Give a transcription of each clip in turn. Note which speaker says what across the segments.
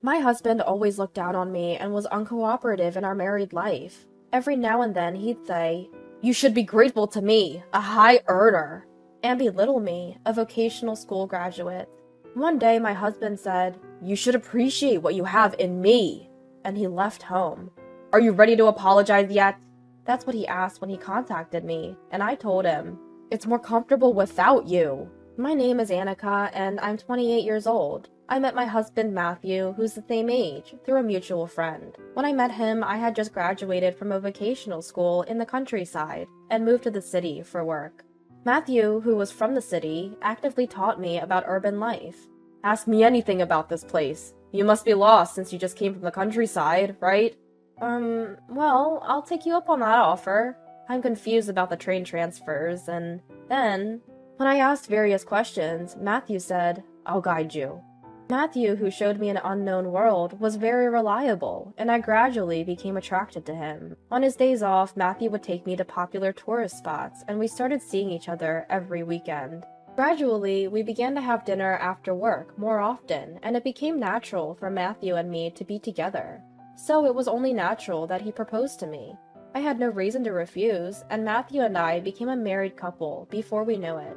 Speaker 1: My husband always looked down on me and was uncooperative in our married life. Every now and then he'd say, "You should be grateful to me, a high earner," and belittle me, a vocational school graduate. One day my husband said, "You should appreciate what you have in me," and he left home. "Are you ready to apologize yet?" That's what he asked when he contacted me, and I told him, "It's more comfortable without you." My name is Annika, and I'm 28 years old. I met my husband, Matthew, who's the same age, through a mutual friend. When I met him, I had just graduated from a vocational school in the countryside and moved to the city for work. Matthew, who was from the city, actively taught me about urban life. "Ask me anything about this place. You must be lost since you just came from the countryside, right?" Well, I'll take you up on that offer. I'm confused about the train transfers, and then, when I asked various questions, Matthew said, "I'll guide you." Matthew, who showed me an unknown world, was very reliable, and I gradually became attracted to him. On his days off, Matthew would take me to popular tourist spots, and we started seeing each other every weekend. Gradually, we began to have dinner after work more often, and it became natural for Matthew and me to be together. So it was only natural that he proposed to me. I had no reason to refuse, and Matthew and I became a married couple before we knew it.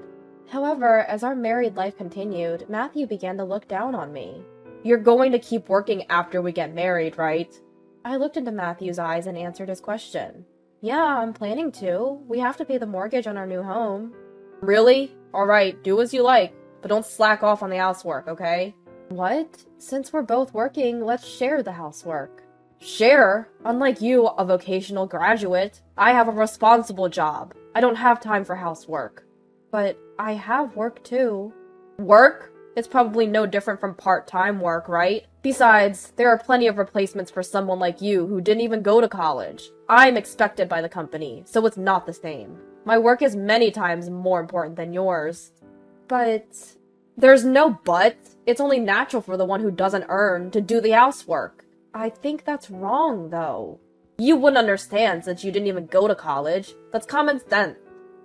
Speaker 1: However, as our married life continued, Matthew began to look down on me. "You're going to keep working after we get married, right?" I looked into Matthew's eyes and answered his question. "Yeah, I'm planning to. We have to pay the mortgage on our new home." "Really? Alright, do as you like, but don't slack off on the housework, okay?" "What? Since we're both working, let's share the housework." "Share? Unlike you, a vocational graduate, I have a responsible job. I don't have time for housework." "But I have work too." "Work? It's probably no different from part-time work, right? Besides, there are plenty of replacements for someone like you who didn't even go to college. I'm expected by the company, so it's not the same. My work is many times more important than yours." "But..." "There's no but. It's only natural for the one who doesn't earn to do the housework." "I think that's wrong, though." "You wouldn't understand since you didn't even go to college. That's common sense."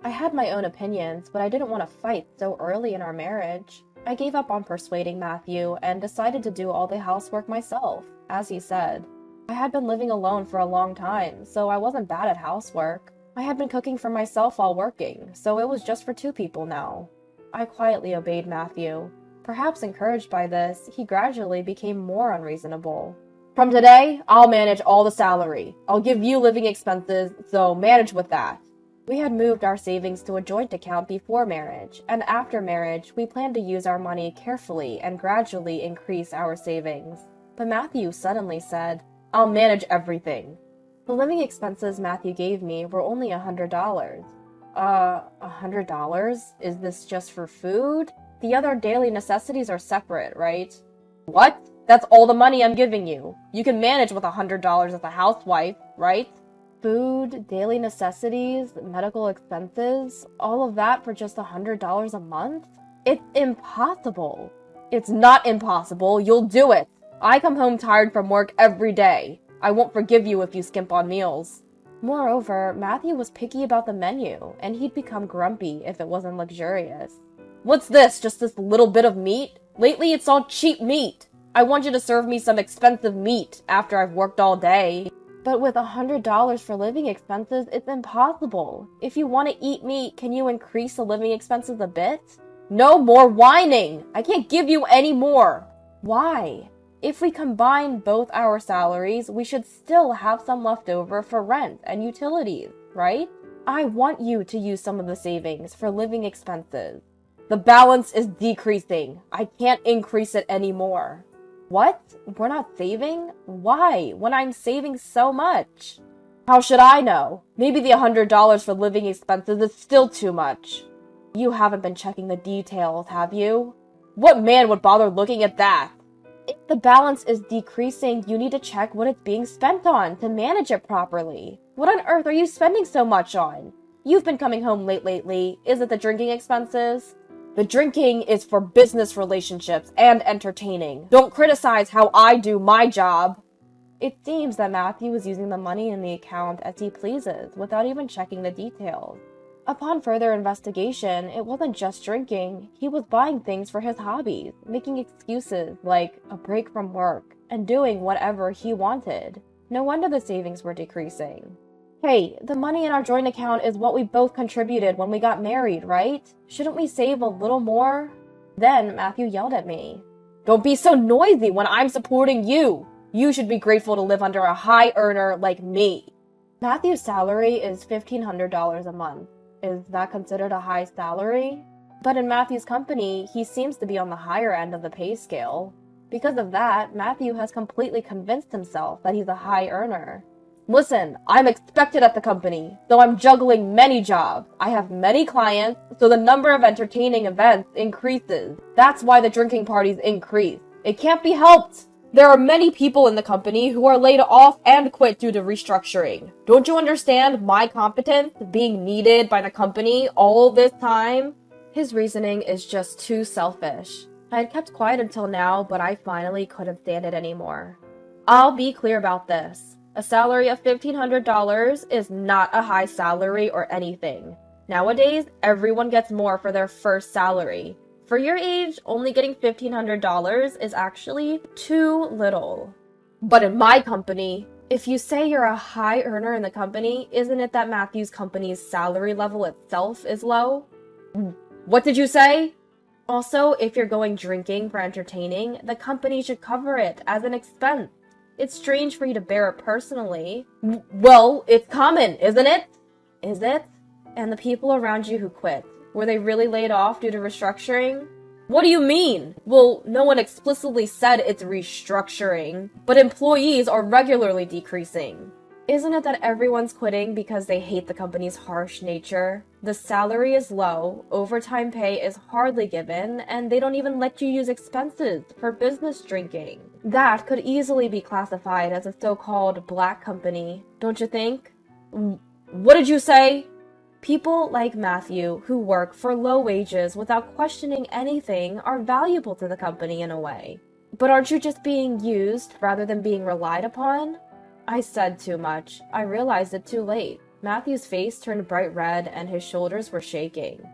Speaker 1: I had my own opinions, but I didn't want to fight so early in our marriage. I gave up on persuading Matthew and decided to do all the housework myself, as he said. I had been living alone for a long time, so I wasn't bad at housework. I had been cooking for myself while working, so it was just for two people now. I quietly obeyed Matthew. Perhaps encouraged by this, he gradually became more unreasonable. "From today, I'll manage all the salary. I'll give you living expenses, so manage with that." We had moved our savings to a joint account before marriage, and after marriage, we planned to use our money carefully and gradually increase our savings. But Matthew suddenly said, "I'll manage everything." The living expenses Matthew gave me were only $100. $100? Is this just for food? The other daily necessities are separate, right? "What? That's all the money I'm giving you. You can manage with $100 as a housewife, right?" Food, daily necessities, medical expenses, all of that for just $100 a month? It's impossible. "It's not impossible. You'll do it. I come home tired from work every day. I won't forgive you if you skimp on meals." Moreover, Matthew was picky about the menu, and he'd become grumpy if it wasn't luxurious. "What's this? Just this little bit of meat? Lately it's all cheap meat. I want you to serve me some expensive meat after I've worked all day." "But with $100 for living expenses, it's impossible. If you want to eat meat, can you increase the living expenses a bit?" "No more whining! I can't give you any more!" "Why? If we combine both our salaries, we should still have some left over for rent and utilities, right? I want you to use some of the savings for living expenses." "The balance is decreasing. I can't increase it anymore." "What? We're not saving? Why, when I'm saving so much?" "How should I know? Maybe the $100 for living expenses is still too much." "You haven't been checking the details, have you?" "What man would bother looking at that?" "If the balance is decreasing, you need to check what it's being spent on to manage it properly. What on earth are you spending so much on? You've been coming home late lately. Is it the drinking expenses?" "The drinking is for business relationships and entertaining. Don't criticize how I do my job." It seems that Matthew was using the money in the account as he pleases, without even checking the details. Upon further investigation, it wasn't just drinking. He was buying things for his hobbies, making excuses like a break from work, and doing whatever he wanted. No wonder the savings were decreasing. Hey, the money in our joint account is what we both contributed when we got married, right? Shouldn't we save a little more? Then Matthew yelled at me. Don't be so noisy when I'm supporting you. You should be grateful to live under a high earner like me. Matthew's salary is $1,500 a month. Is that considered a high salary? But in Matthew's company, he seems to be on the higher end of the pay scale. Because of that, Matthew has completely convinced himself that he's a high earner. Listen, I'm expected at the company, though I'm juggling many jobs. I have many clients, so the number of entertaining events increases. That's why the drinking parties increase. It can't be helped. There are many people in the company who are laid off and quit due to restructuring. Don't you understand my competence being needed by the company all this time? His reasoning is just too selfish. I had kept quiet until now, but I finally couldn't stand it anymore. I'll be clear about this. A salary of $1,500 is not a high salary or anything. Nowadays, everyone gets more for their first salary. For your age, only getting $1,500 is actually too little. But in my company, if you say you're a high earner in the company, isn't it that Matthew's company's salary level itself is low? What did you say? Also, if you're going drinking for entertaining, the company should cover it as an expense. It's strange for you to bear it personally. Well, it's common, isn't it? Is it? And the people around you who quit, were they really laid off due to restructuring? What do you mean? Well, no one explicitly said it's restructuring, but employees are regularly decreasing. Isn't it that everyone's quitting because they hate the company's harsh nature? The salary is low, overtime pay is hardly given, and they don't even let you use expenses for business drinking. That could easily be classified as a so-called black company, don't you think? What did you say? People like Matthew, who work for low wages without questioning anything, are valuable to the company in a way. But aren't you just being used rather than being relied upon? I said too much. I realized it too late. Matthew's face turned bright red and his shoulders were shaking.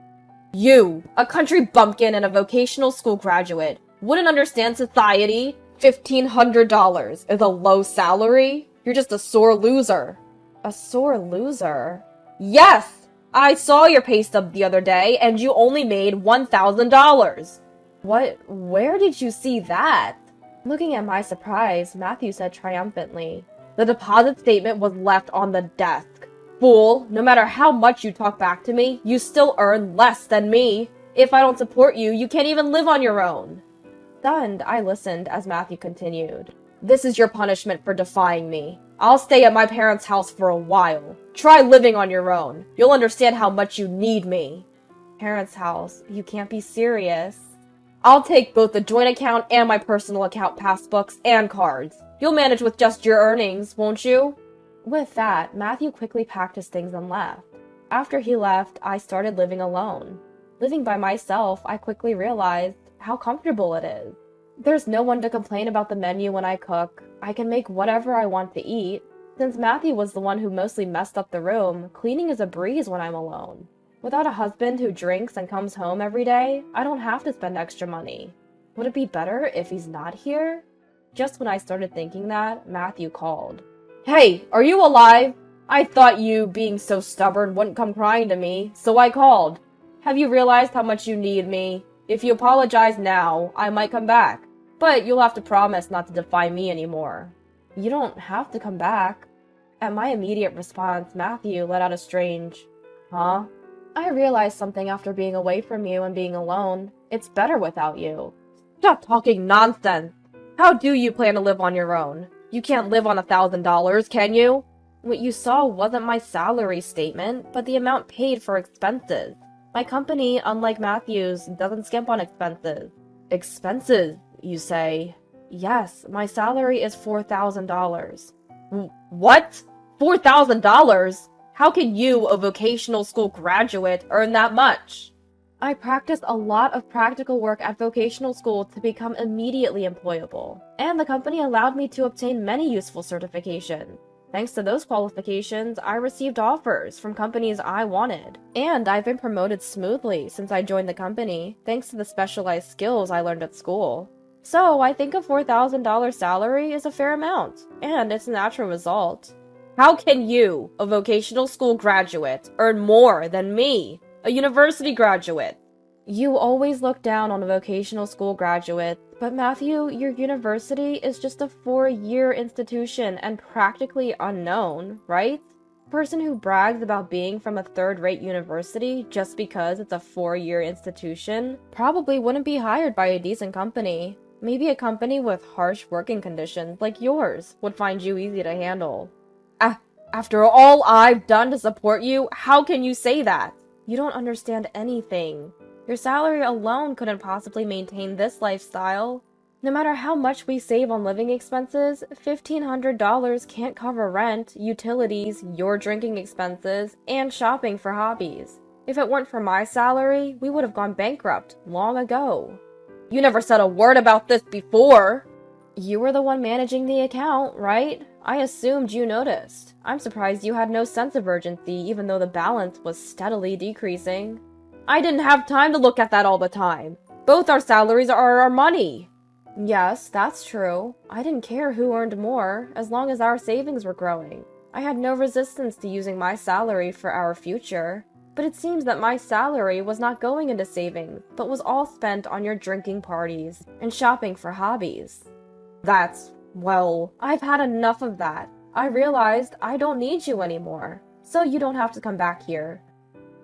Speaker 1: You, a country bumpkin and a vocational school graduate, wouldn't understand society? $1,500 is a low salary? You're just a sore loser. A sore loser? Yes! I saw your pay stub the other day, and you only made $1,000. What? Where did you see that? Looking at my surprise, Matthew said triumphantly, the deposit statement was left on the desk. Fool, no matter how much you talk back to me, you still earn less than me. If I don't support you, you can't even live on your own. Stunned, I listened as Matthew continued. This is your punishment for defying me. I'll stay at my parents' house for a while. Try living on your own. You'll understand how much you need me. Parents' house? You can't be serious. I'll take both the joint account and my personal account passbooks and cards. You'll manage with just your earnings, won't you? With that, Matthew quickly packed his things and left. After he left, I started living alone. Living by myself, I quickly realized how comfortable it is. There's no one to complain about the menu when I cook. I can make whatever I want to eat. Since Matthew was the one who mostly messed up the room, cleaning is a breeze when I'm alone. Without a husband who drinks and comes home every day, I don't have to spend extra money. Would it be better if he's not here? Just when I started thinking that, Matthew called. Hey, are you alive? I thought you, being so stubborn, wouldn't come crying to me, so I called. Have you realized how much you need me? If you apologize now, I might come back. But you'll have to promise not to defy me anymore. You don't have to come back. At my immediate response, Matthew let out a strange, huh? I realized something after being away from you and being alone. It's better without you. Stop talking nonsense. How do you plan to live on your own? You can't live on $1,000, can you? What you saw wasn't my salary statement, but the amount paid for expenses. My company, unlike Matthew's, doesn't skimp on expenses. Expenses, you say? Yes, my salary is $4,000. What? $4,000? How can you, a vocational school graduate, earn that much? I practiced a lot of practical work at vocational school to become immediately employable, and the company allowed me to obtain many useful certifications. Thanks to those qualifications, I received offers from companies I wanted. And I've been promoted smoothly since I joined the company, thanks to the specialized skills I learned at school. So, I think a $4,000 salary is a fair amount, and it's a natural result. How can you, a vocational school graduate, earn more than me, a university graduate? You always look down on a vocational school graduate, but Matthew, your university is just a 4-year institution and practically unknown, right? A person who brags about being from a third-rate university just because it's a 4-year institution probably wouldn't be hired by a decent company. Maybe a company with harsh working conditions like yours would find you easy to handle. After all I've done to support you, how can you say that? You don't understand anything. Your salary alone couldn't possibly maintain this lifestyle. No matter how much we save on living expenses, $1,500 can't cover rent, utilities, your drinking expenses, and shopping for hobbies. If it weren't for my salary, we would have gone bankrupt long ago. You never said a word about this before. You were the one managing the account, right? I assumed you noticed. I'm surprised you had no sense of urgency even though the balance was steadily decreasing. I didn't have time to look at that all the time. Both our salaries are our money. Yes, that's true. I didn't care who earned more, as long as our savings were growing. I had no resistance to using my salary for our future. But it seems that my salary was not going into savings, but was all spent on your drinking parties and shopping for hobbies. Well, I've had enough of that. I realized I don't need you anymore, so you don't have to come back here.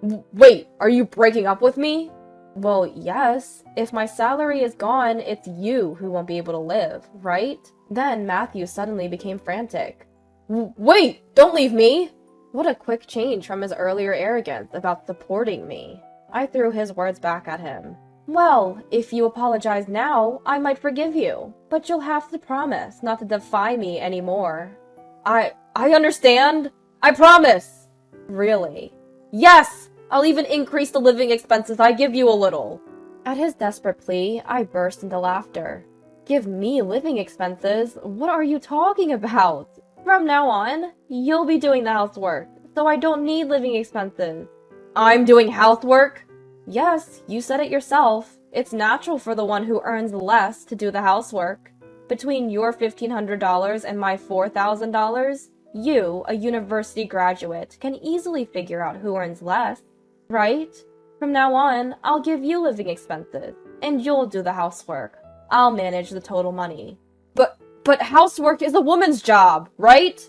Speaker 1: Wait, are you breaking up with me? Well, yes. If my salary is gone, it's you who won't be able to live, right? Then Matthew suddenly became frantic. Wait, don't leave me! What a quick change from his earlier arrogance about supporting me. I threw his words back at him. Well, if you apologize now, I might forgive you, but you'll have to promise not to defy me anymore. I understand. I promise. Really? Yes! I'll even increase the living expenses I give you a little. At his desperate plea, I burst into laughter. Give me living expenses? What are you talking about? From now on, you'll be doing the housework, so I don't need living expenses. I'm doing housework? Yes, you said it yourself. It's natural for the one who earns less to do the housework. Between your $1,500 and my $4,000, you, a university graduate, can easily figure out who earns less, right? From now on, I'll give you living expenses, and you'll do the housework. I'll manage the total money. But housework is a woman's job, right?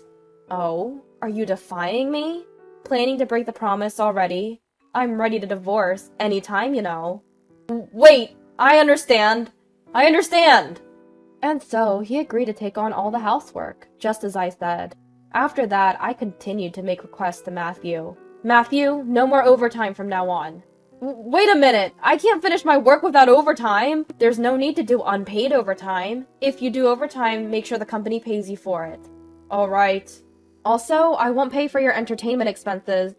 Speaker 1: Oh, are you defying me? Planning to break the promise already? I'm ready to divorce anytime, you know. Wait, I understand. And so he agreed to take on all the housework, just as I said. After that, I continued to make requests to Matthew. Matthew, no more overtime from now on. Wait a minute! I can't finish my work without overtime! There's no need to do unpaid overtime. If you do overtime, make sure the company pays you for it. Alright. Also, I won't pay for your entertainment expenses.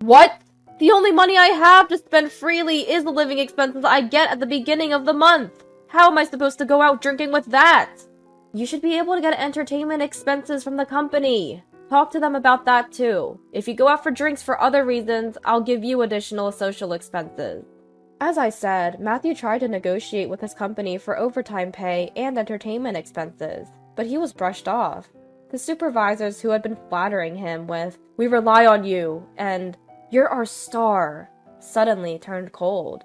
Speaker 1: What? The only money I have to spend freely is the living expenses I get at the beginning of the month. How am I supposed to go out drinking with that? You should be able to get entertainment expenses from the company. Talk to them about that too. If you go out for drinks for other reasons, I'll give you additional social expenses. As I said, Matthew tried to negotiate with his company for overtime pay and entertainment expenses, but he was brushed off. The supervisors who had been flattering him with, "We rely on you," and "You're our star," suddenly turned cold.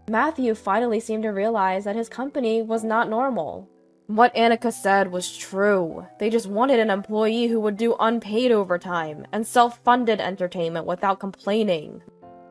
Speaker 1: Matthew finally seemed to realize that his company was not normal. What Annika said was true. They just wanted an employee who would do unpaid overtime and self-funded entertainment without complaining.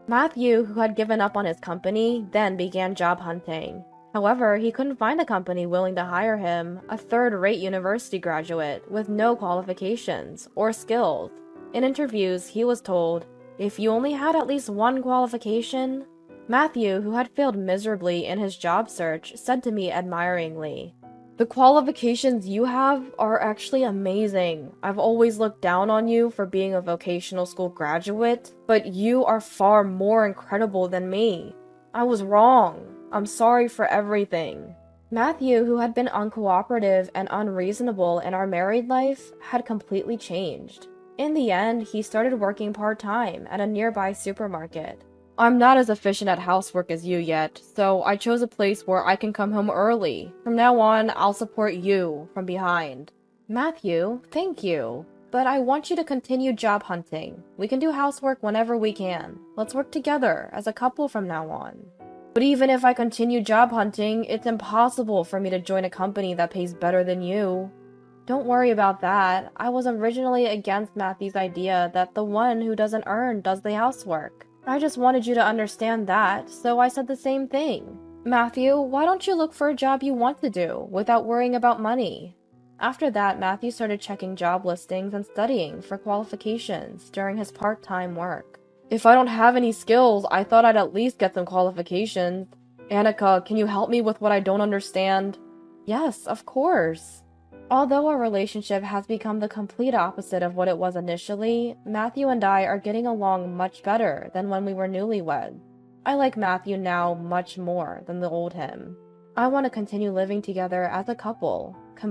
Speaker 1: Matthew, who had given up on his company, then began job hunting. However, he couldn't find a company willing to hire him, a third-rate university graduate with no qualifications or skills. In interviews, he was told, "If you only had at least one qualification..." Matthew, who had failed miserably in his job search, said to me admiringly, "The qualifications you have are actually amazing. I've always looked down on you for being a vocational school graduate, but you are far more incredible than me. I was wrong. I'm sorry for everything." Matthew, who had been uncooperative and unreasonable in our married life, had completely changed. In the end, he started working part-time at a nearby supermarket. I'm not as efficient at housework as you yet, so I chose a place where I can come home early. From now on, I'll support you from behind. Matthew, thank you. But I want you to continue job hunting. We can do housework whenever we can. Let's work together as a couple from now on. But even if I continue job hunting, it's impossible for me to join a company that pays better than you. Don't worry about that. I was originally against Matthew's idea that the one who doesn't earn does the housework. I just wanted you to understand that, so I said the same thing. Matthew, why don't you look for a job you want to do without worrying about money? After that, Matthew started checking job listings and studying for qualifications during his part-time work. If I don't have any skills, I thought I'd at least get some qualifications. Annika, can you help me with what I don't understand? Yes, of course. Although our relationship has become the complete opposite of what it was initially, Matthew and I are getting along much better than when we were newlyweds. I like Matthew now much more than the old him. I want to continue living together as a couple,